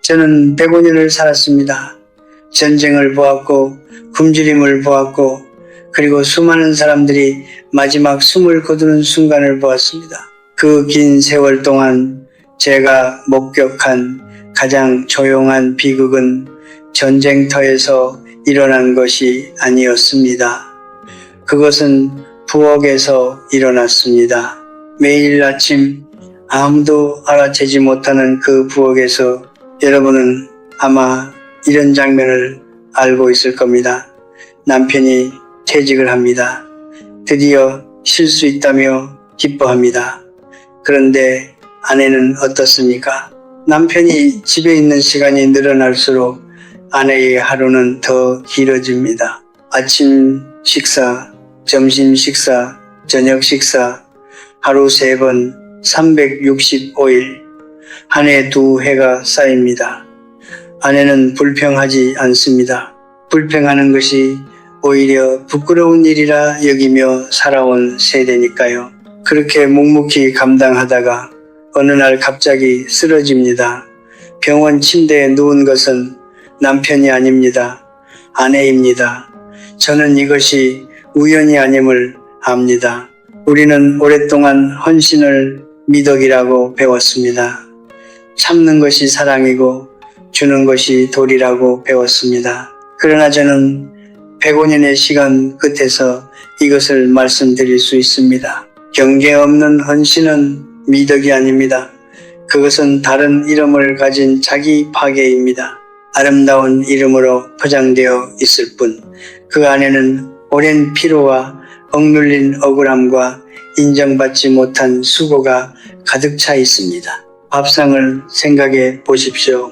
저는 105년을 살았습니다. 전쟁을 보았고 굶주림을 보았고 그리고 수많은 사람들이 마지막 숨을 거두는 순간을 보았습니다. 그 긴 세월 동안 제가 목격한 가장 조용한 비극은 전쟁터에서 일어난 것이 아니었습니다. 그것은 부엌에서 일어났습니다. 매일 아침 아무도 알아채지 못하는 그 부엌에서 여러분은 아마 이런 장면을 알고 있을 겁니다. 남편이 퇴직을 합니다. 드디어 쉴 수 있다며 기뻐합니다. 그런데 아내는 어떻습니까? 남편이 집에 있는 시간이 늘어날수록 아내의 하루는 더 길어집니다. 아침 식사, 점심 식사, 저녁 식사, 하루 3번, 365일, 한 해 2회가 쌓입니다. 아내는 불평하지 않습니다. 불평하는 것이 오히려 부끄러운 일이라 여기며 살아온 세대니까요. 그렇게 묵묵히 감당하다가 어느 날 갑자기 쓰러집니다. 병원 침대에 누운 것은 남편이 아닙니다. 아내입니다. 저는 이것이 우연이 아님을 압니다. 우리는 오랫동안 헌신을 미덕이라고 배웠습니다. 참는 것이 사랑이고 주는 것이 도리라고 배웠습니다. 그러나 저는 105년의 시간 끝에서 이것을 말씀드릴 수 있습니다. 경계 없는 헌신은 미덕이 아닙니다. 그것은 다른 이름을 가진 자기 파괴입니다. 아름다운 이름으로 포장되어 있을 뿐 그 안에는 오랜 피로와 억눌린 억울함과 인정받지 못한 수고가 가득 차 있습니다. 밥상을 생각해 보십시오.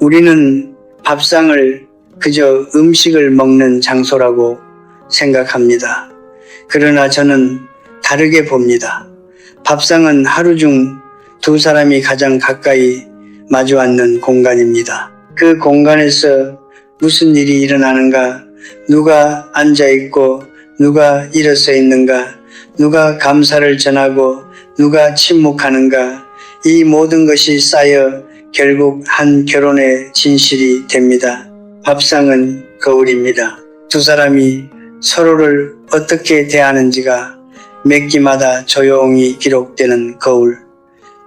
우리는 밥상을 그저 음식을 먹는 장소라고 생각합니다. 그러나 저는 다르게 봅니다. 밥상은 하루 중 2사람이 가장 가까이 마주 앉는 공간입니다. 그 공간에서 무슨 일이 일어나는가, 누가 앉아있고 누가 일어서 있는가, 누가 감사를 전하고 누가 침묵하는가, 이 모든 것이 쌓여 결국 한 결혼의 진실이 됩니다. 밥상은 거울입니다. 2사람이 서로를 어떻게 대하는지가 몇 끼마다 조용히 기록되는 거울.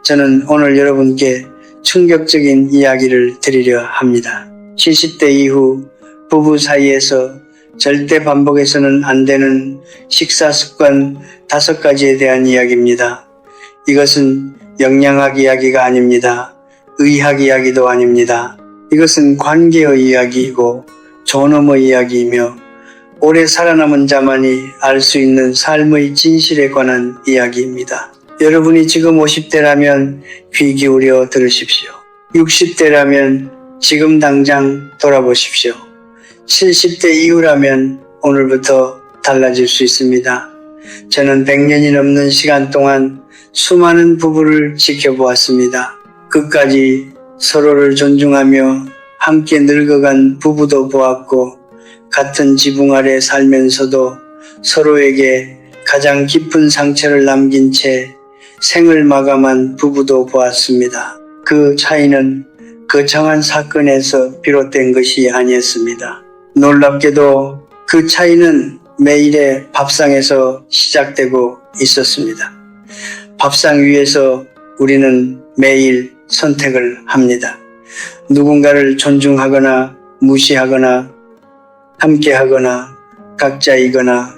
저는 오늘 여러분께 충격적인 이야기를 드리려 합니다. 70대 이후 부부 사이에서 절대 반복해서는 안 되는 식사 습관 5가지에 대한 이야기입니다. 이것은 영양학 이야기가 아닙니다. 의학 이야기도 아닙니다. 이것은 관계의 이야기이고 존엄의 이야기이며 오래 살아남은 자만이 알 수 있는 삶의 진실에 관한 이야기입니다. 여러분이 지금 50대라면 귀 기울여 들으십시오. 60대라면 지금 당장 돌아보십시오. 70대 이후라면 오늘부터 달라질 수 있습니다. 저는 100년이 넘는 시간 동안 수많은 부부를 지켜보았습니다. 끝까지 서로를 존중하며 함께 늙어간 부부도 보았고 같은 지붕 아래 살면서도 서로에게 가장 깊은 상처를 남긴 채 생을 마감한 부부도 보았습니다. 그 차이는 거창한 사건에서 비롯된 것이 아니었습니다. 놀랍게도 그 차이는 매일의 밥상에서 시작되고 있었습니다. 밥상 위에서 우리는 매일 선택을 합니다. 누군가를 존중하거나 무시하거나 함께하거나 각자이거나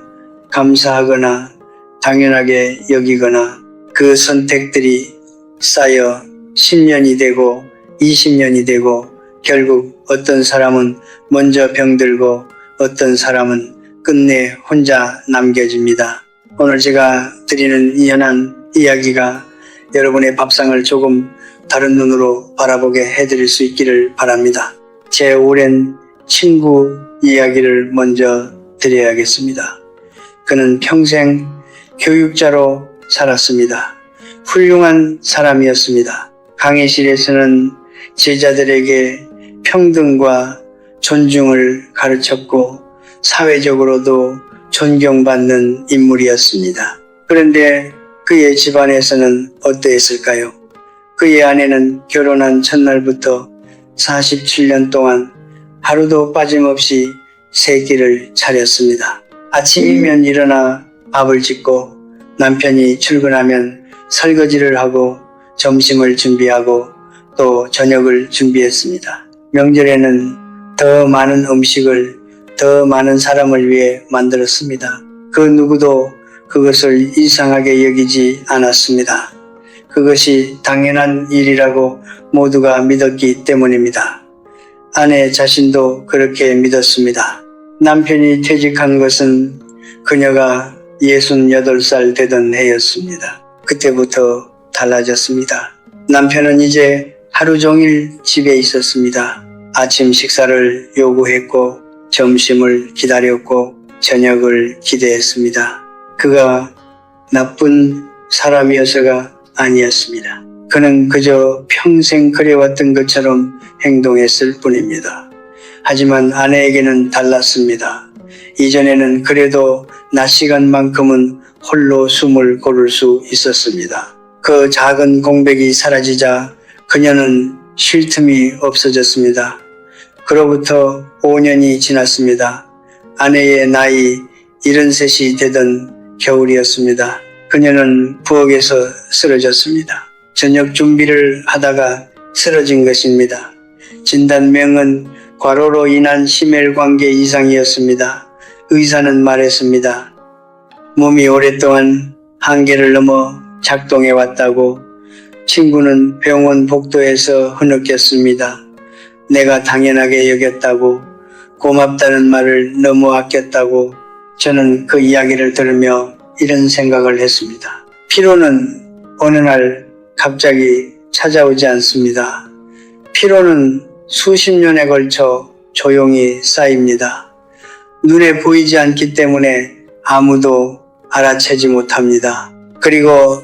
감사하거나 당연하게 여기거나 그 선택들이 쌓여 10년이 되고 20년이 되고 결국 어떤 사람은 먼저 병들고 어떤 사람은 끝내 혼자 남겨집니다. 오늘 제가 드리는 이 현안 이야기가 여러분의 밥상을 조금 다른 눈으로 바라보게 해드릴 수 있기를 바랍니다. 제 오랜 친구 이야기를 먼저 드려야겠습니다. 그는 평생 교육자로 살았습니다. 훌륭한 사람이었습니다. 강의실에서는 제자들에게 평등과 존중을 가르쳤고 사회적으로도 존경받는 인물이었습니다. 그런데 그의 집안에서는 어떠했을까요? 그의 아내는 결혼한 첫날부터 47년 동안 하루도 빠짐없이 세 끼를 차렸습니다. 아침이면 일어나 밥을 짓고 남편이 출근하면 설거지를 하고 점심을 준비하고 또 저녁을 준비했습니다. 명절에는 더 많은 음식을 더 많은 사람을 위해 만들었습니다. 그 누구도 그것을 이상하게 여기지 않았습니다. 그것이 당연한 일이라고 모두가 믿었기 때문입니다. 아내 자신도 그렇게 믿었습니다. 남편이 퇴직한 것은 그녀가 68살 되던 해였습니다. 그때부터 달라졌습니다. 남편은 이제 하루 종일 집에 있었습니다. 아침 식사를 요구했고 점심을 기다렸고 저녁을 기대했습니다. 그가 나쁜 사람이어서가 아니었습니다. 그는 그저 평생 그래왔던 것처럼 행동했을 뿐입니다. 하지만 아내에게는 달랐습니다. 이전에는 그래도 낮 시간만큼은 홀로 숨을 고를 수 있었습니다. 그 작은 공백이 사라지자 그녀는 쉴 틈이 없어졌습니다. 그로부터 5년이 지났습니다. 아내의 나이 73이 되던 겨울이었습니다. 그녀는 부엌에서 쓰러졌습니다. 저녁 준비를 하다가 쓰러진 것입니다. 진단명은 과로로 인한 심혈관계 이상이었습니다. 의사는 말했습니다. 몸이 오랫동안 한계를 넘어 작동해 왔다고. 친구는 병원 복도에서 흐느꼈습니다. 내가 당연하게 여겼다고, 고맙다는 말을 너무 아꼈다고. 저는 그 이야기를 들으며 이런 생각을 했습니다. 피로는 어느 날 갑자기 찾아오지 않습니다. 피로는 수십 년에 걸쳐 조용히 쌓입니다. 눈에 보이지 않기 때문에 아무도 알아채지 못합니다. 그리고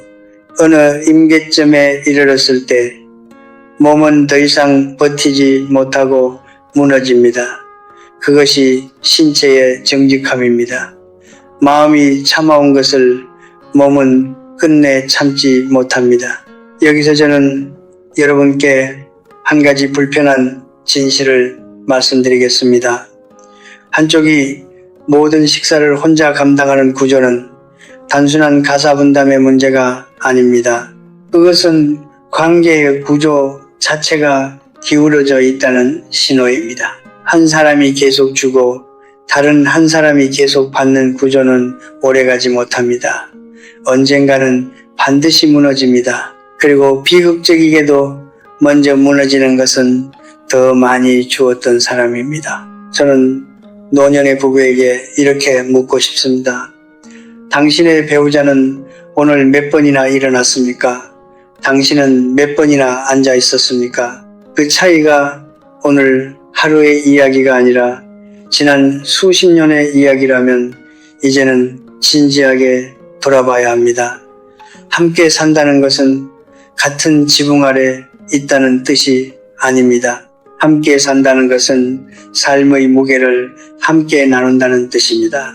어느 임계점에 이르렀을 때 몸은 더 이상 버티지 못하고 무너집니다. 그것이 신체의 정직함입니다. 마음이 참아온 것을 몸은 끝내 참지 못합니다. 여기서 저는 여러분께 한 가지 불편한 진실을 말씀드리겠습니다. 한쪽이 모든 식사를 혼자 감당하는 구조는 단순한 가사 분담의 문제가 아닙니다. 그것은 관계의 구조 자체가 기울어져 있다는 신호입니다. 한 사람이 계속 주고 다른 한 사람이 계속 받는 구조는 오래가지 못합니다. 언젠가는 반드시 무너집니다. 그리고 비극적이게도 먼저 무너지는 것은 더 많이 주었던 사람입니다. 저는 노년의 부부에게 이렇게 묻고 싶습니다. 당신의 배우자는 오늘 몇 번이나 일어났습니까? 당신은 몇 번이나 앉아 있었습니까? 그 차이가 오늘 하루의 이야기가 아니라 지난 수십 년의 이야기라면 이제는 진지하게 돌아봐야 합니다. 함께 산다는 것은 같은 지붕 아래 있다는 뜻이 아닙니다. 함께 산다는 것은 삶의 무게를 함께 나눈다는 뜻입니다.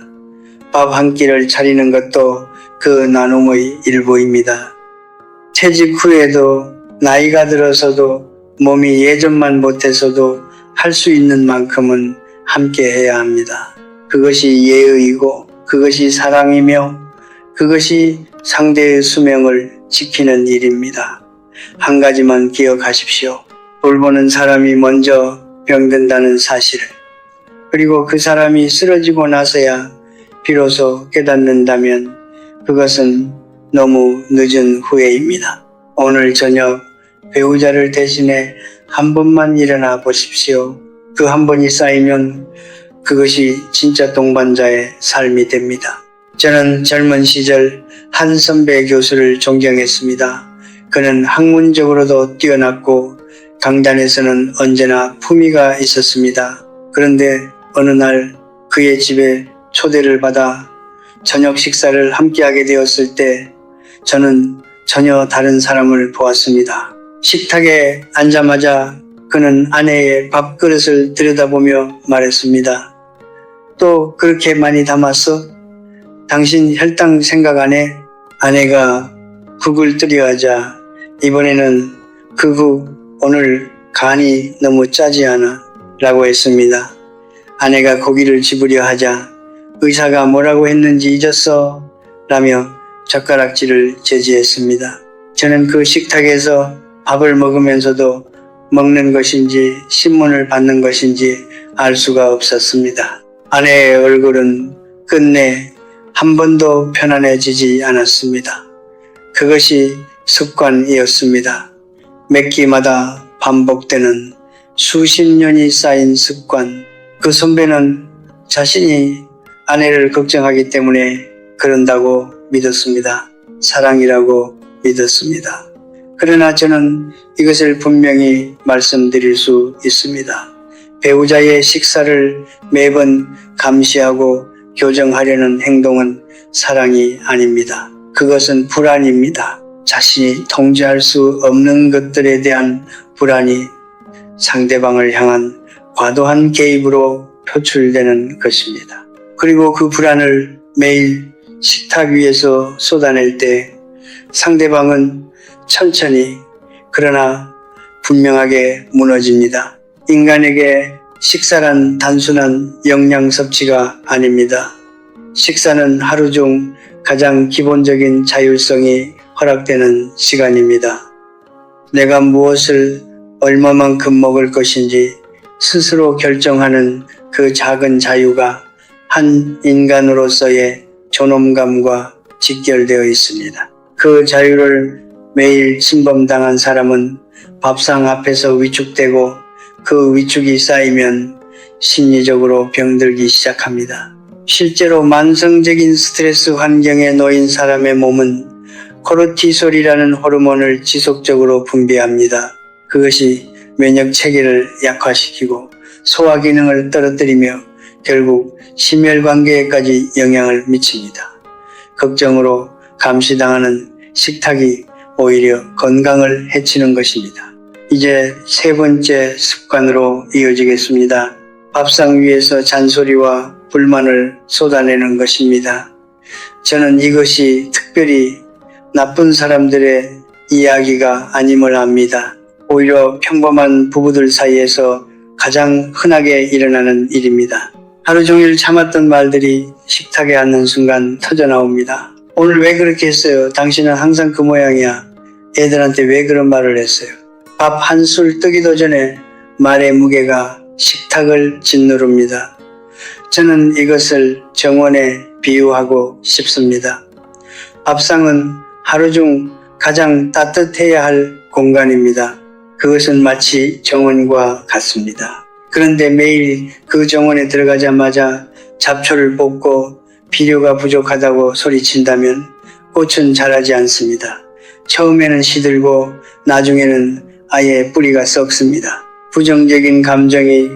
밥 한 끼를 차리는 것도 그 나눔의 일부입니다. 퇴직 후에도 나이가 들어서도 몸이 예전만 못해서도 할 수 있는 만큼은 함께 해야 합니다. 그것이 예의이고 그것이 사랑이며 그것이 상대의 수명을 지키는 일입니다. 한 가지만 기억하십시오. 돌보는 사람이 먼저 병든다는 사실을. 그리고 그 사람이 쓰러지고 나서야 비로소 깨닫는다면 그것은 너무 늦은 후회입니다. 오늘 저녁 배우자를 대신해 한 번만 일어나 보십시오. 그 한 번이 쌓이면 그것이 진짜 동반자의 삶이 됩니다. 저는 젊은 시절 한 선배 교수를 존경했습니다. 그는 학문적으로도 뛰어났고 강단에서는 언제나 품위가 있었습니다. 그런데 어느 날 그의 집에 초대를 받아 저녁 식사를 함께하게 되었을 때 저는 전혀 다른 사람을 보았습니다. 식탁에 앉자마자 그는 아내의 밥그릇을 들여다보며 말했습니다. 또 그렇게 많이 담았어? 당신 혈당 생각 안 해? 아내가 국을 뜨려 하자 이번에는 그 국 오늘 간이 너무 짜지 않아? 라고 했습니다. 아내가 고기를 집으려 하자 의사가 뭐라고 했는지 잊었어? 라며 젓가락질을 제지했습니다. 저는 그 식탁에서 밥을 먹으면서도 먹는 것인지 신문을 받는 것인지 알 수가 없었습니다. 아내의 얼굴은 끝내 한 번도 편안해지지 않았습니다. 그것이 습관이었습니다. 몇 끼마다 반복되는 수십 년이 쌓인 습관. 그 선배는 자신이 아내를 걱정하기 때문에 그런다고 믿었습니다. 사랑이라고 믿었습니다. 그러나 저는 이것을 분명히 말씀드릴 수 있습니다. 배우자의 식사를 매번 감시하고 교정하려는 행동은 사랑이 아닙니다. 그것은 불안입니다. 자신이 통제할 수 없는 것들에 대한 불안이 상대방을 향한 과도한 개입으로 표출되는 것입니다. 그리고 그 불안을 매일 식탁 위에서 쏟아낼 때 상대방은 천천히 그러나 분명하게 무너집니다. 인간에게 식사란 단순한 영양 섭취가 아닙니다. 식사는 하루 중 가장 기본적인 자율성이 허락되는 시간입니다. 내가 무엇을 얼마만큼 먹을 것인지 스스로 결정하는 그 작은 자유가 한 인간으로서의 존엄감과 직결되어 있습니다. 그 자유를 매일 침범당한 사람은 밥상 앞에서 위축되고 그 위축이 쌓이면 심리적으로 병들기 시작합니다. 실제로 만성적인 스트레스 환경에 놓인 사람의 몸은 코르티솔이라는 호르몬을 지속적으로 분비합니다. 그것이 면역 체계를 약화시키고 소화 기능을 떨어뜨리며 결국 심혈관계에까지 영향을 미칩니다. 걱정으로 감시당하는 식탁이 오히려 건강을 해치는 것입니다. 이제 세 번째 습관으로 이어지겠습니다. 밥상 위에서 잔소리와 불만을 쏟아내는 것입니다. 저는 이것이 특별히 나쁜 사람들의 이야기가 아님을 압니다. 오히려 평범한 부부들 사이에서 가장 흔하게 일어나는 일입니다. 하루 종일 참았던 말들이 식탁에 앉는 순간 터져나옵니다. 오늘 왜 그렇게 했어요? 당신은 항상 그 모양이야. 애들한테 왜 그런 말을 했어요? 밥 한 술 뜨기도 전에 말의 무게가 식탁을 짓누릅니다. 저는 이것을 정원에 비유하고 싶습니다. 밥상은 하루 중 가장 따뜻해야 할 공간입니다. 그것은 마치 정원과 같습니다. 그런데 매일 그 정원에 들어가자마자 잡초를 뽑고 비료가 부족하다고 소리친다면 꽃은 자라지 않습니다. 처음에는 시들고 나중에는 아예 뿌리가 썩습니다. 부정적인 감정이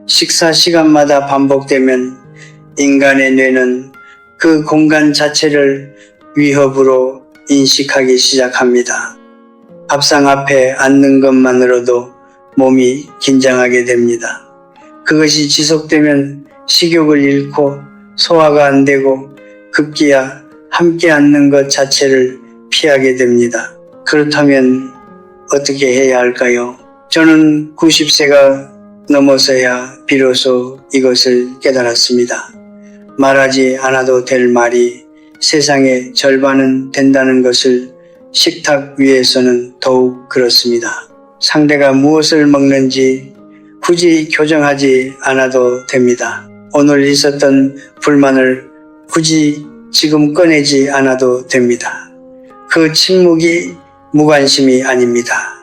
식사 시간마다 반복되면 인간의 뇌는 그 공간 자체를 위협으로 인식하기 시작합니다. 밥상 앞에 앉는 것만으로도 몸이 긴장하게 됩니다. 그것이 지속되면 식욕을 잃고 소화가 안 되고 급기야 함께 앉는 것 자체를 피하게 됩니다. 그렇다면 어떻게 해야 할까요? 저는 90세가 넘어서야 비로소 이것을 깨달았습니다. 말하지 않아도 될 말이 세상의 절반은 된다는 것을 식탁 위에서는 더욱 그렇습니다. 상대가 무엇을 먹는지 굳이 교정하지 않아도 됩니다. 오늘 있었던 불만을 굳이 지금 꺼내지 않아도 됩니다. 그 침묵이 무관심이 아닙니다.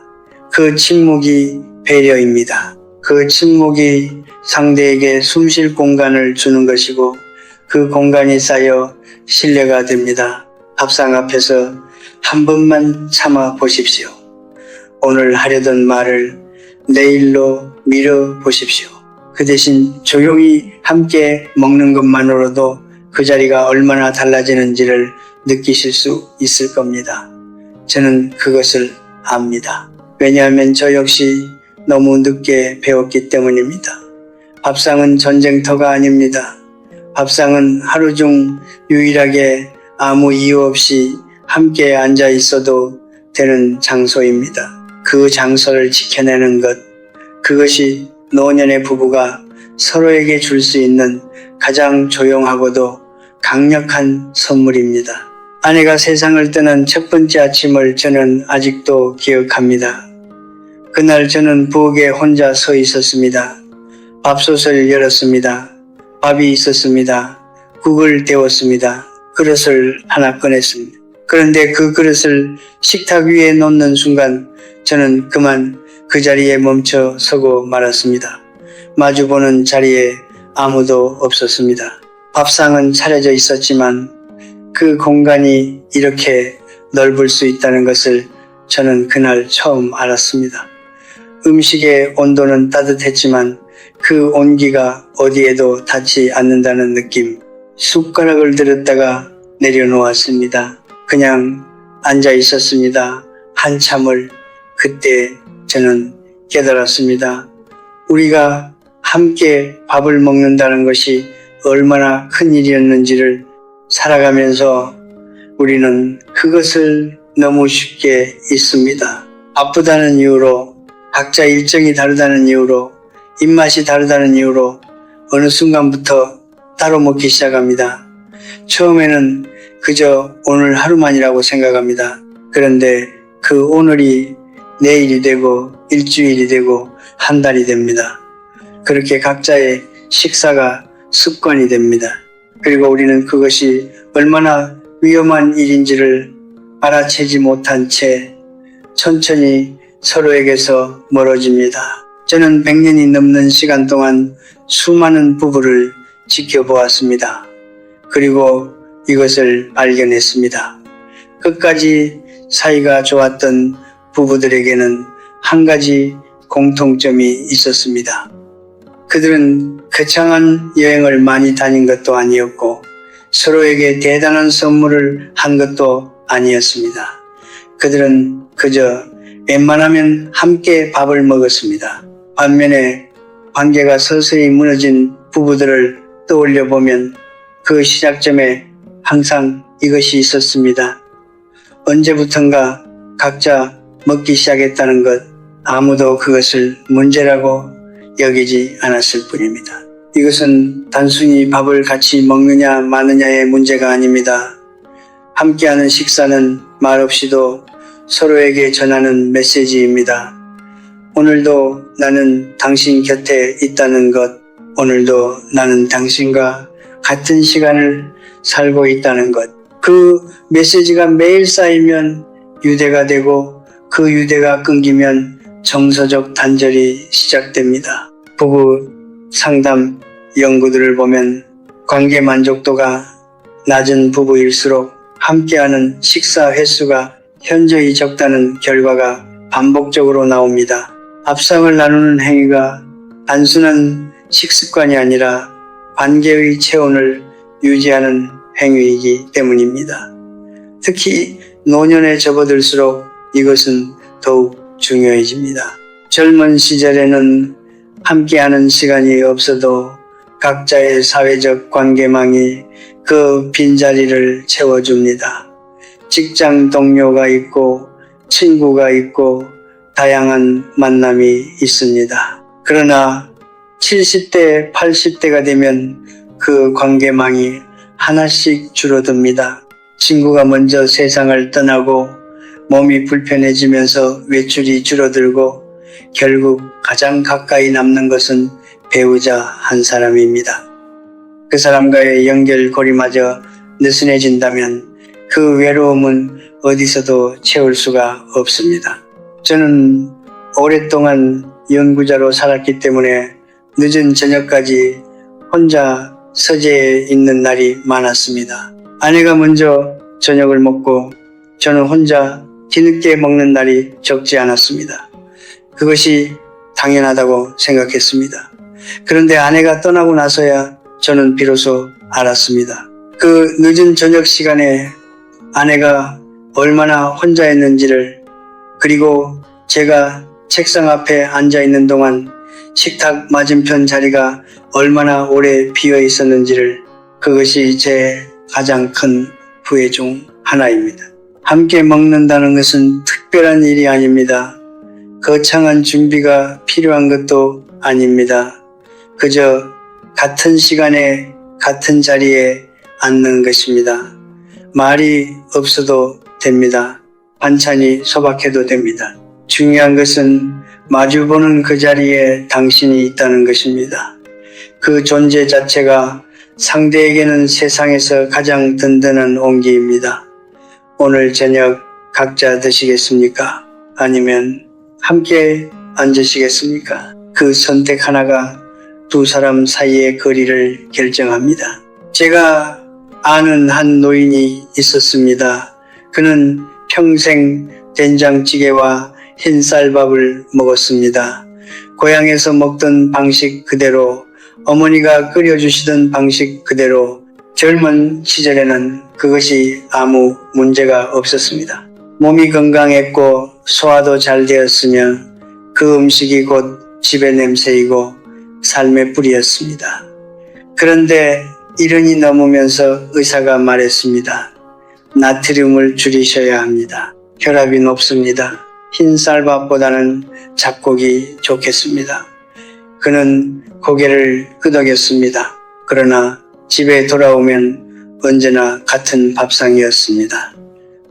그 침묵이 배려입니다. 그 침묵이 상대에게 숨 쉴 공간을 주는 것이고 그 공간이 쌓여 신뢰가 됩니다. 밥상 앞에서 한 번만 참아 보십시오. 오늘 하려던 말을 내일로 미뤄 보십시오. 그 대신 조용히 함께 먹는 것만으로도 그 자리가 얼마나 달라지는지를 느끼실 수 있을 겁니다. 저는 그것을 압니다. 왜냐하면 저 역시 너무 늦게 배웠기 때문입니다. 밥상은 전쟁터가 아닙니다. 밥상은 하루 중 유일하게 아무 이유 없이 함께 앉아 있어도 되는 장소입니다. 그 장소를 지켜내는 것, 그것이 노년의 부부가 서로에게 줄 수 있는 가장 조용하고도 강력한 선물입니다. 아내가 세상을 떠난 첫 번째 아침을 저는 아직도 기억합니다. 그날 저는 부엌에 혼자 서 있었습니다. 밥솥을 열었습니다. 밥이 있었습니다. 국을 데웠습니다. 그릇을 하나 꺼냈습니다. 그런데 그 그릇을 식탁 위에 놓는 순간 저는 그만 그 자리에 멈춰 서고 말았습니다. 마주보는 자리에 아무도 없었습니다. 밥상은 차려져 있었지만 그 공간이 이렇게 넓을 수 있다는 것을 저는 그날 처음 알았습니다. 음식의 온도는 따뜻했지만 그 온기가 어디에도 닿지 않는다는 느낌. 숟가락을 들었다가 내려놓았습니다. 그냥 앉아 있었습니다. 한참을. 그때 저는 깨달았습니다. 우리가 함께 밥을 먹는다는 것이 얼마나 큰 일이었는지를 살아가면서 우리는 그것을 너무 쉽게 잊습니다. 바쁘다는 이유로, 각자 일정이 다르다는 이유로, 입맛이 다르다는 이유로 어느 순간부터 따로 먹기 시작합니다. 처음에는 그저 오늘 하루만이라고 생각합니다. 그런데 그 오늘이 내일이 되고 일주일이 되고 한 달이 됩니다. 그렇게 각자의 식사가 습관이 됩니다. 그리고 우리는 그것이 얼마나 위험한 일인지를 알아채지 못한 채 천천히 서로에게서 멀어집니다. 저는 100년이 넘는 시간 동안 수많은 부부를 지켜보았습니다. 그리고 이것을 발견했습니다. 끝까지 사이가 좋았던 부부들에게는 한 가지 공통점이 있었습니다. 그들은 거창한 여행을 많이 다닌 것도 아니었고 서로에게 대단한 선물을 한 것도 아니었습니다. 그들은 그저 웬만하면 함께 밥을 먹었습니다. 반면에 관계가 서서히 무너진 부부들을 떠올려 보면 그 시작점에 항상 이것이 있었습니다. 언제부턴가 각자 먹기 시작했다는 것, 아무도 그것을 문제라고 여기지 않았을 뿐입니다. 이것은 단순히 밥을 같이 먹느냐 마느냐의 문제가 아닙니다. 함께하는 식사는 말없이도 서로에게 전하는 메시지입니다. 오늘도 나는 당신 곁에 있다는 것, 오늘도 나는 당신과 같은 시간을 살고 있다는 것. 그 메시지가 매일 쌓이면 유대가 되고 그 유대가 끊기면 정서적 단절이 시작됩니다. 부부 상담 연구들을 보면 관계 만족도가 낮은 부부일수록 함께하는 식사 횟수가 현저히 적다는 결과가 반복적으로 나옵니다. 밥상을 나누는 행위가 단순한 식습관이 아니라 관계의 체온을 유지하는 행위이기 때문입니다. 특히 노년에 접어들수록 이것은 더욱 중요해집니다. 젊은 시절에는 함께하는 시간이 없어도 각자의 사회적 관계망이 그 빈자리를 채워줍니다. 직장 동료가 있고 친구가 있고 다양한 만남이 있습니다. 그러나 70대, 80대가 되면 그 관계망이 하나씩 줄어듭니다. 친구가 먼저 세상을 떠나고 몸이 불편해지면서 외출이 줄어들고 결국 가장 가까이 남는 것은 배우자 한 사람입니다. 그 사람과의 연결고리마저 느슨해진다면 그 외로움은 어디서도 채울 수가 없습니다. 저는 오랫동안 연구자로 살았기 때문에 늦은 저녁까지 혼자 서재에 있는 날이 많았습니다. 아내가 먼저 저녁을 먹고 저는 혼자 뒤늦게 먹는 날이 적지 않았습니다. 그것이 당연하다고 생각했습니다. 그런데 아내가 떠나고 나서야 저는 비로소 알았습니다. 그 늦은 저녁 시간에 아내가 얼마나 혼자였는지를, 그리고 제가 책상 앞에 앉아 있는 동안 식탁 맞은편 자리가 얼마나 오래 비어 있었는지를, 그것이 제 가장 큰 후회 중 하나입니다. 함께 먹는다는 것은 특별한 일이 아닙니다. 거창한 준비가 필요한 것도 아닙니다. 그저 같은 시간에 같은 자리에 앉는 것입니다. 말이 없어도 됩니다. 반찬이 소박해도 됩니다. 중요한 것은 마주보는 그 자리에 당신이 있다는 것입니다. 그 존재 자체가 상대에게는 세상에서 가장 든든한 온기입니다. 오늘 저녁 각자 드시겠습니까? 아니면 함께 앉으시겠습니까? 그 선택 하나가 두 사람 사이의 거리를 결정합니다. 제가 아는 한 노인이 있었습니다. 그는 평생 된장찌개와 흰쌀밥을 먹었습니다. 고향에서 먹던 방식 그대로, 어머니가 끓여주시던 방식 그대로 젊은 시절에는 그것이 아무 문제가 없었습니다. 몸이 건강했고 소화도 잘 되었으며 그 음식이 곧 집의 냄새이고 삶의 뿌리였습니다. 그런데 1년이 넘으면서 의사가 말했습니다. 나트륨을 줄이셔야 합니다. 혈압이 높습니다. 흰쌀밥보다는 잡곡이 좋겠습니다. 그는 고개를 끄덕였습니다. 그러나 집에 돌아오면 언제나 같은 밥상이었습니다.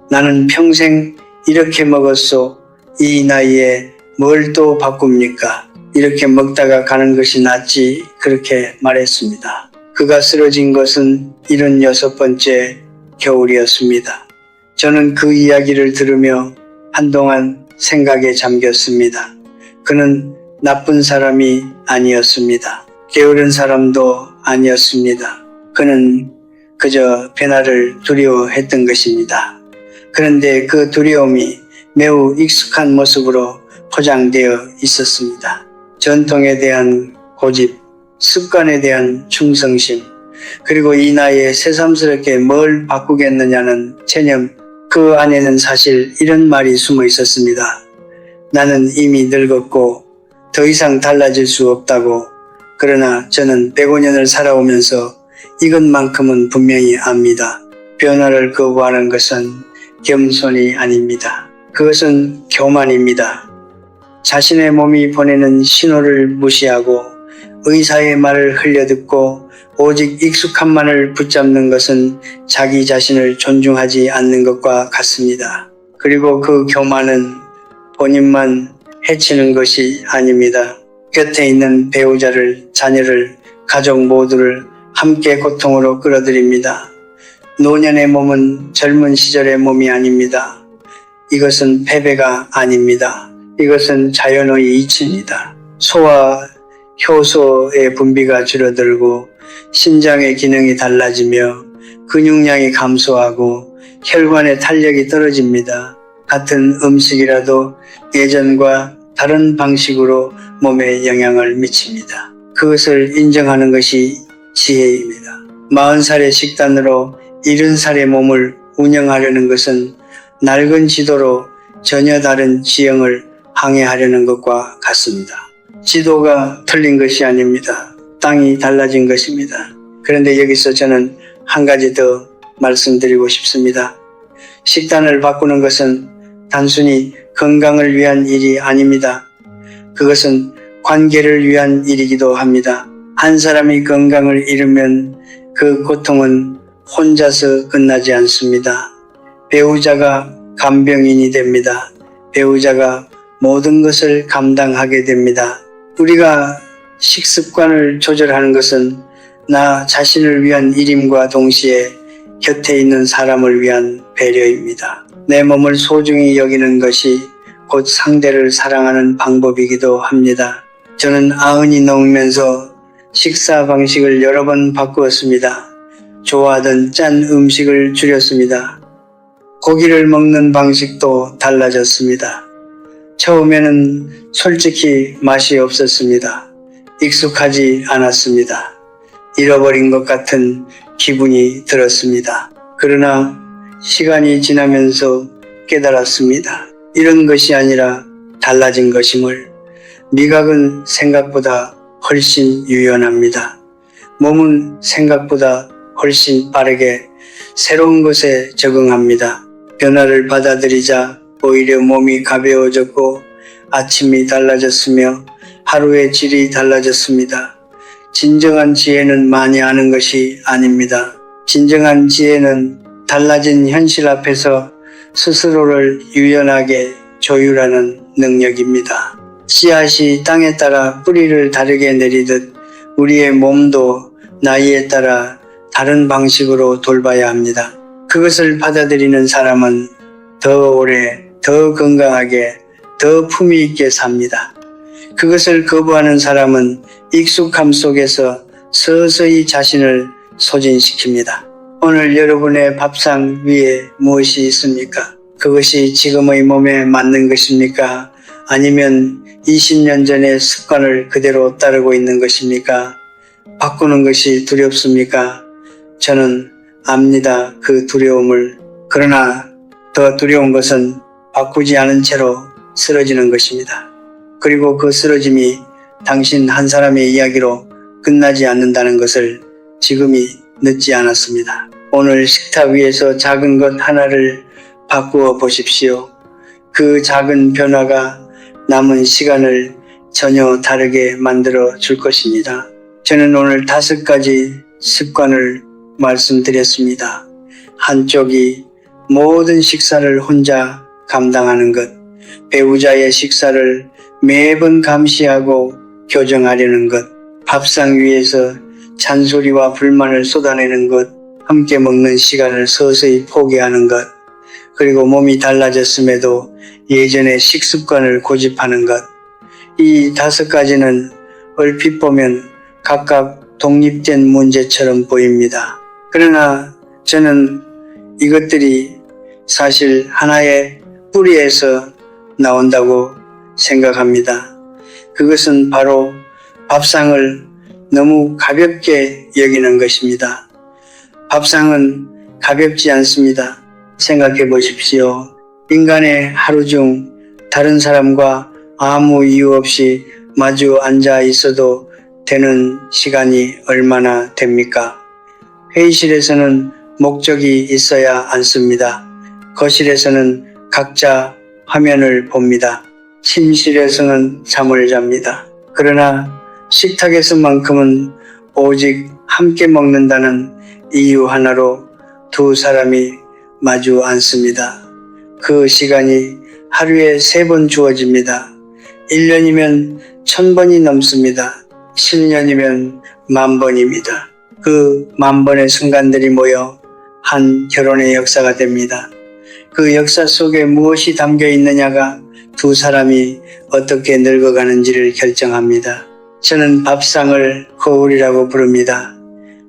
나는 평생 이렇게 먹었소. 이 나이에 뭘 또 바꿉니까? 이렇게 먹다가 가는 것이 낫지. 그렇게 말했습니다. 그가 쓰러진 것은 76번째 겨울이었습니다. 저는 그 이야기를 들으며 한동안 생각에 잠겼습니다. 그는 나쁜 사람이 아니었습니다. 게으른 사람도 아니었습니다. 그는 그저 변화를 두려워했던 것입니다. 그런데 그 두려움이 매우 익숙한 모습으로 포장되어 있었습니다. 전통에 대한 고집, 습관에 대한 충성심, 그리고 이 나이에 새삼스럽게 뭘 바꾸겠느냐는 체념, 그 안에는 사실 이런 말이 숨어 있었습니다. 나는 이미 늙었고 더 이상 달라질 수 없다고. 그러나 저는 105년을 살아오면서 이것만큼은 분명히 압니다. 변화를 거부하는 것은 겸손이 아닙니다. 그것은 교만입니다. 자신의 몸이 보내는 신호를 무시하고 의사의 말을 흘려듣고 오직 익숙함만을 붙잡는 것은 자기 자신을 존중하지 않는 것과 같습니다. 그리고 그 교만은 본인만 해치는 것이 아닙니다. 곁에 있는 배우자를, 자녀를, 가족 모두를 함께 고통으로 끌어들입니다. 노년의 몸은 젊은 시절의 몸이 아닙니다. 이것은 패배가 아닙니다. 이것은 자연의 이치입니다. 소와 효소의 분비가 줄어들고 심장의 기능이 달라지며 근육량이 감소하고 혈관의 탄력이 떨어집니다. 같은 음식이라도 예전과 다른 방식으로 몸에 영향을 미칩니다. 그것을 인정하는 것이 지혜입니다. 40살의 식단으로 70살의 몸을 운영하려는 것은 낡은 지도로 전혀 다른 지형을 항해하려는 것과 같습니다. 지도가 틀린 것이 아닙니다. 땅이 달라진 것입니다. 그런데 여기서 저는 한 가지 더 말씀드리고 싶습니다. 식단을 바꾸는 것은 단순히 건강을 위한 일이 아닙니다. 그것은 관계를 위한 일이기도 합니다. 한 사람이 건강을 잃으면 그 고통은 혼자서 끝나지 않습니다. 배우자가 간병인이 됩니다. 배우자가 모든 것을 감당하게 됩니다. 우리가 식습관을 조절하는 것은 나 자신을 위한 일임과 동시에 곁에 있는 사람을 위한 배려입니다. 내 몸을 소중히 여기는 것이 곧 상대를 사랑하는 방법이기도 합니다. 저는 90이 넘으면서 식사 방식을 여러 번 바꾸었습니다. 좋아하던 짠 음식을 줄였습니다. 고기를 먹는 방식도 달라졌습니다. 처음에는 솔직히 맛이 없었습니다. 익숙하지 않았습니다. 잃어버린 것 같은 기분이 들었습니다. 그러나 시간이 지나면서 깨달았습니다. 이런 것이 아니라 달라진 것임을. 미각은 생각보다 훨씬 유연합니다. 몸은 생각보다 훨씬 빠르게 새로운 것에 적응합니다. 변화를 받아들이자 오히려 몸이 가벼워졌고 아침이 달라졌으며 하루의 질이 달라졌습니다. 진정한 지혜는 많이 아는 것이 아닙니다. 진정한 지혜는 달라진 현실 앞에서 스스로를 유연하게 조율하는 능력입니다. 씨앗이 땅에 따라 뿌리를 다르게 내리듯 우리의 몸도 나이에 따라 다른 방식으로 돌봐야 합니다. 그것을 받아들이는 사람은 더 오래, 더 건강하게, 더 품위 있게 삽니다. 그것을 거부하는 사람은 익숙함 속에서 서서히 자신을 소진시킵니다. 오늘 여러분의 밥상 위에 무엇이 있습니까? 그것이 지금의 몸에 맞는 것입니까? 아니면 20년 전의 습관을 그대로 따르고 있는 것입니까? 바꾸는 것이 두렵습니까? 저는 압니다. 그 두려움을. 그러나 더 두려운 것은 바꾸지 않은 채로 쓰러지는 것입니다. 그리고 그 쓰러짐이 당신 한 사람의 이야기로 끝나지 않는다는 것을 지금이 늦지 않았습니다. 오늘 식탁 위에서 작은 것 하나를 바꾸어 보십시오. 그 작은 변화가 남은 시간을 전혀 다르게 만들어 줄 것입니다. 저는 오늘 5가지 습관을 말씀드렸습니다. 한쪽이 모든 식사를 혼자 감당하는 것, 배우자의 식사를 매번 감시하고 교정하려는 것, 밥상 위에서 잔소리와 불만을 쏟아내는 것, 함께 먹는 시간을 서서히 포기하는 것, 그리고 몸이 달라졌음에도 예전의 식습관을 고집하는 것. 이 5가지는 얼핏 보면 각각 독립된 문제처럼 보입니다. 그러나 저는 이것들이 사실 하나의 뿌리에서 나온다고 생각합니다. 그것은 바로 밥상을 너무 가볍게 여기는 것입니다. 밥상은 가볍지 않습니다. 생각해 보십시오. 인간의 하루 중 다른 사람과 아무 이유 없이 마주 앉아 있어도 되는 시간이 얼마나 됩니까? 회의실에서는 목적이 있어야 앉습니다. 거실에서는 각자 화면을 봅니다. 침실에서는 잠을 잡니다. 그러나 식탁에서만큼은 오직 함께 먹는다는 이유 하나로 두 사람이 마주 앉습니다. 그 시간이 하루에 3번 주어집니다. 1년이면 1000번이 넘습니다. 10년이면 10,000번입니다. 그 10,000번의 순간들이 모여 한 결혼의 역사가 됩니다. 그 역사 속에 무엇이 담겨 있느냐가 두 사람이 어떻게 늙어가는지를 결정합니다. 저는 밥상을 거울이라고 부릅니다.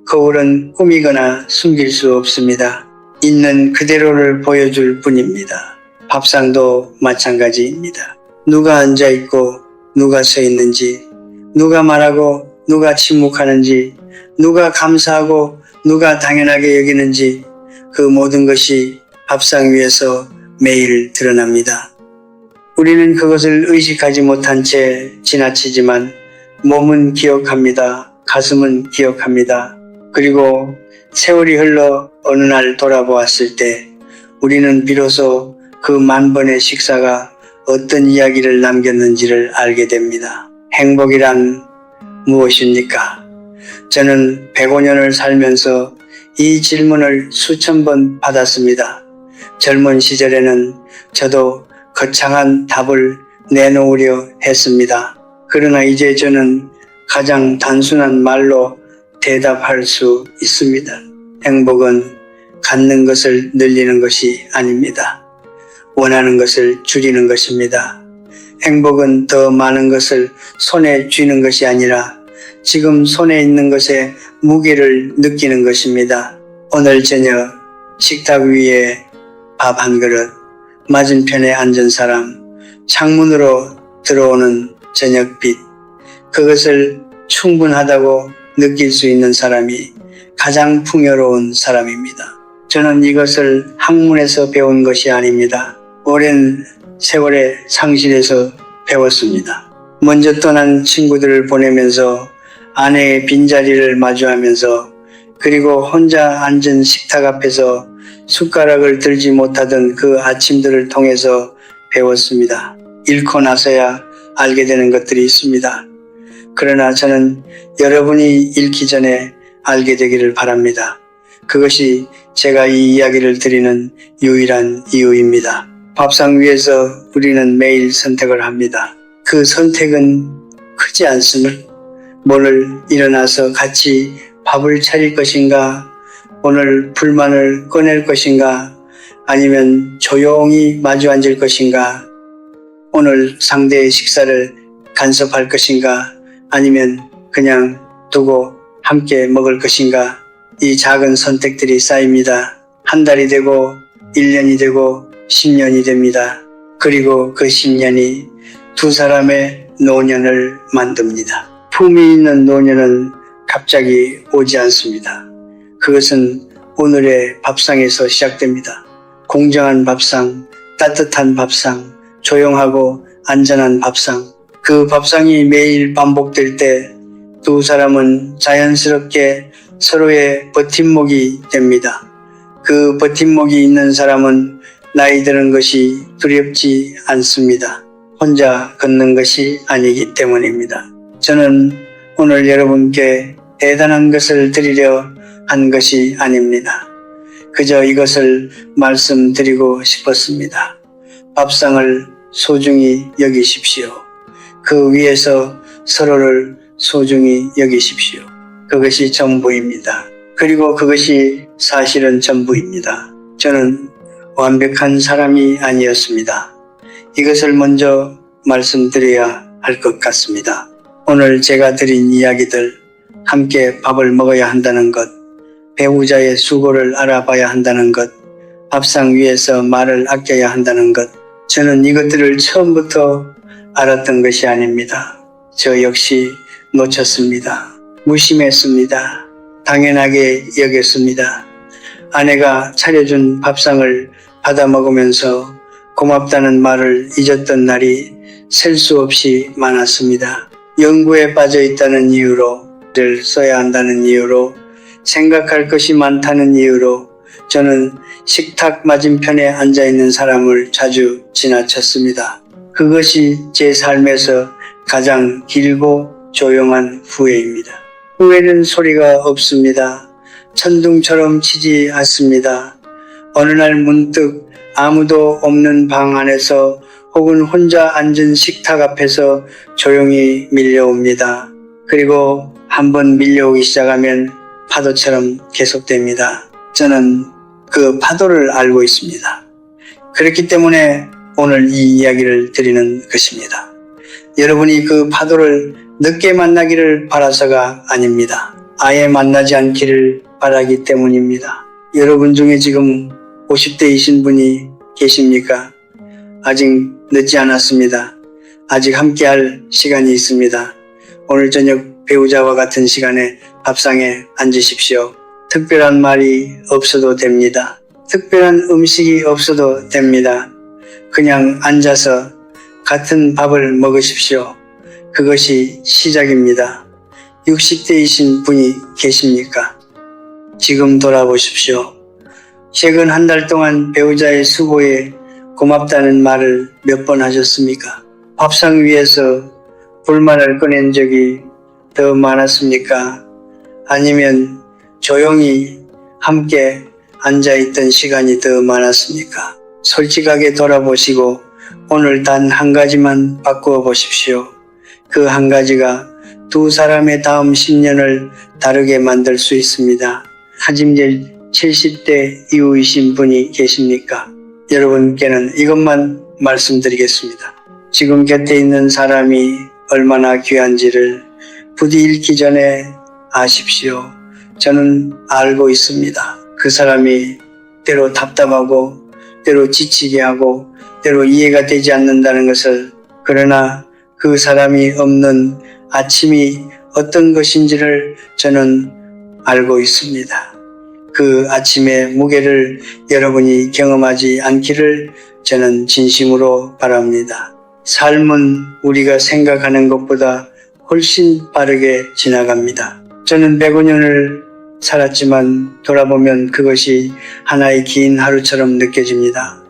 거울은 꾸미거나 숨길 수 없습니다. 있는 그대로를 보여줄 뿐입니다. 밥상도 마찬가지입니다. 누가 앉아있고 누가 서 있는지, 누가 말하고 누가 침묵하는지, 누가 감사하고 누가 당연하게 여기는지 그 모든 것이 밥상 위에서 매일 드러납니다. 우리는 그것을 의식하지 못한 채 지나치지만 몸은 기억합니다. 가슴은 기억합니다. 그리고 세월이 흘러 어느 날 돌아보았을 때 우리는 비로소 그 10,000번의 식사가 어떤 이야기를 남겼는지를 알게 됩니다. 행복이란 무엇입니까? 저는 105년을 살면서 이 질문을 수천 번 받았습니다. 젊은 시절에는 저도 거창한 답을 내놓으려 했습니다. 그러나 이제 저는 가장 단순한 말로 대답할 수 있습니다. 행복은 갖는 것을 늘리는 것이 아닙니다. 원하는 것을 줄이는 것입니다. 행복은 더 많은 것을 손에 쥐는 것이 아니라 지금 손에 있는 것의 무게를 느끼는 것입니다. 오늘 저녁 식탁 위에 밥 한 그릇, 맞은편에 앉은 사람, 창문으로 들어오는 저녁빛, 그것을 충분하다고 느낄 수 있는 사람이 가장 풍요로운 사람입니다. 저는 이것을 학문에서 배운 것이 아닙니다. 오랜 세월의 상실에서 배웠습니다. 먼저 떠난 친구들을 보내면서 아내의 빈자리를 마주하면서 그리고 혼자 앉은 식탁 앞에서 숟가락을 들지 못하던 그 아침들을 통해서 배웠습니다. 잃고 나서야 알게 되는 것들이 있습니다. 그러나 저는 여러분이 잃기 전에 알게 되기를 바랍니다. 그것이 제가 이 이야기를 드리는 유일한 이유입니다. 밥상 위에서 우리는 매일 선택을 합니다. 그 선택은 크지 않습니다. 오늘 일어나서 같이 밥을 차릴 것인가, 오늘 불만을 꺼낼 것인가, 아니면 조용히 마주 앉을 것인가, 오늘 상대의 식사를 간섭할 것인가, 아니면 그냥 두고 함께 먹을 것인가. 이 작은 선택들이 쌓입니다. 한 달이 되고 1년이 되고 10년이 됩니다. 그리고 그 10년이 두 사람의 노년을 만듭니다. 품이 있는 노년은 갑자기 오지 않습니다. 그것은 오늘의 밥상에서 시작됩니다. 공정한 밥상, 따뜻한 밥상, 조용하고 안전한 밥상. 그 밥상이 매일 반복될 때 두 사람은 자연스럽게 서로의 버팀목이 됩니다. 그 버팀목이 있는 사람은 나이 드는 것이 두렵지 않습니다. 혼자 걷는 것이 아니기 때문입니다. 저는 오늘 여러분께 대단한 것을 드리려 한 것이 아닙니다. 그저 이것을 말씀드리고 싶었습니다. 밥상을 소중히 여기십시오. 그 위에서 서로를 소중히 여기십시오. 그것이 전부입니다. 그리고 그것이 사실은 전부입니다. 저는 완벽한 사람이 아니었습니다. 이것을 먼저 말씀드려야 할 것 같습니다. 오늘 제가 드린 이야기들, 함께 밥을 먹어야 한다는 것, 배우자의 수고를 알아봐야 한다는 것, 밥상 위에서 말을 아껴야 한다는 것, 저는 이것들을 처음부터 알았던 것이 아닙니다. 저 역시 놓쳤습니다. 무심했습니다. 당연하게 여겼습니다. 아내가 차려준 밥상을 받아 먹으면서 고맙다는 말을 잊었던 날이 셀 수 없이 많았습니다. 연구에 빠져 있다는 이유로, 를 써야 한다는 이유로, 생각할 것이 많다는 이유로 저는 식탁 맞은편에 앉아있는 사람을 자주 지나쳤습니다. 그것이 제 삶에서 가장 길고 조용한 후회입니다. 후회는 소리가 없습니다. 천둥처럼 치지 않습니다. 어느 날 문득 아무도 없는 방 안에서 혹은 혼자 앉은 식탁 앞에서 조용히 밀려옵니다. 그리고 한번 밀려오기 시작하면 파도처럼 계속됩니다. 저는 그 파도를 알고 있습니다. 그렇기 때문에 오늘 이 이야기를 드리는 것입니다. 여러분이 그 파도를 늦게 만나기를 바라서가 아닙니다. 아예 만나지 않기를 바라기 때문입니다. 여러분 중에 지금 50대이신 분이 계십니까? 아직 늦지 않았습니다. 아직 함께할 시간이 있습니다. 오늘 저녁 배우자와 같은 시간에 밥상에 앉으십시오. 특별한 말이 없어도 됩니다. 특별한 음식이 없어도 됩니다. 그냥 앉아서 같은 밥을 먹으십시오. 그것이 시작입니다. 60대이신 분이 계십니까? 지금 돌아보십시오. 최근 한 달 동안 배우자의 수고에 고맙다는 말을 몇 번 하셨습니까? 밥상 위에서 불만을 꺼낸 적이 더 많았습니까? 아니면 조용히 함께 앉아있던 시간이 더 많았습니까? 솔직하게 돌아보시고 오늘 단 한 가지만 바꾸어 보십시오. 그 한 가지가 두 사람의 다음 10년을 다르게 만들 수 있습니다. 하짐절 70대 이후이신 분이 계십니까? 여러분께는 이것만 말씀드리겠습니다. 지금 곁에 있는 사람이 얼마나 귀한지를 부디 잃기 전에 아십시오. 저는 알고 있습니다. 그 사람이 때로 답답하고 때로 지치게 하고 때로 이해가 되지 않는다는 것을, 그러나 그 사람이 없는 아침이 어떤 것인지를 저는 알고 있습니다. 그 아침의 무게를 여러분이 경험하지 않기를 저는 진심으로 바랍니다. 삶은 우리가 생각하는 것보다 훨씬 빠르게 지나갑니다. 저는 105년을 살았지만 돌아보면 그것이 하나의 긴 하루처럼 느껴집니다.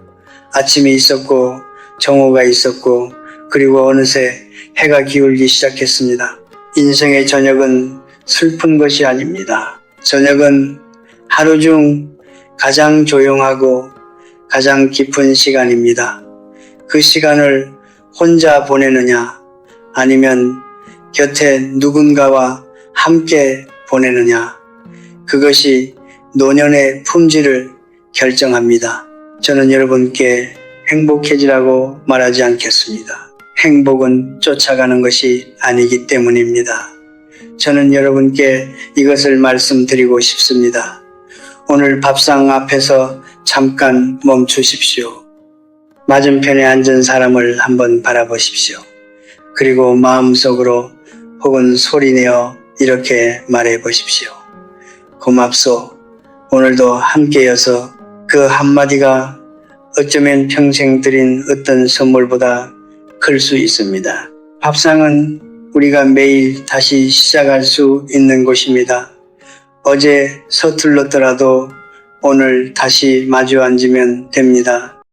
아침이 있었고 정오가 있었고 그리고 어느새 해가 기울기 시작했습니다. 인생의 저녁은 슬픈 것이 아닙니다. 저녁은 하루 중 가장 조용하고 가장 깊은 시간입니다. 그 시간을 혼자 보내느냐 아니면 곁에 누군가와 함께 보내느냐, 그것이 노년의 품질을 결정합니다. 저는 여러분께 행복해지라고 말하지 않겠습니다. 행복은 쫓아가는 것이 아니기 때문입니다. 저는 여러분께 이것을 말씀드리고 싶습니다. 오늘 밥상 앞에서 잠깐 멈추십시오. 맞은편에 앉은 사람을 한번 바라보십시오. 그리고 마음속으로 혹은 소리내어 이렇게 말해 보십시오. 고맙소. 오늘도 함께여서 그 한마디가 어쩌면 평생 드린 어떤 선물보다 클 수 있습니다. 밥상은 우리가 매일 다시 시작할 수 있는 곳입니다. 어제 서툴렀더라도 오늘 다시 마주 앉으면 됩니다.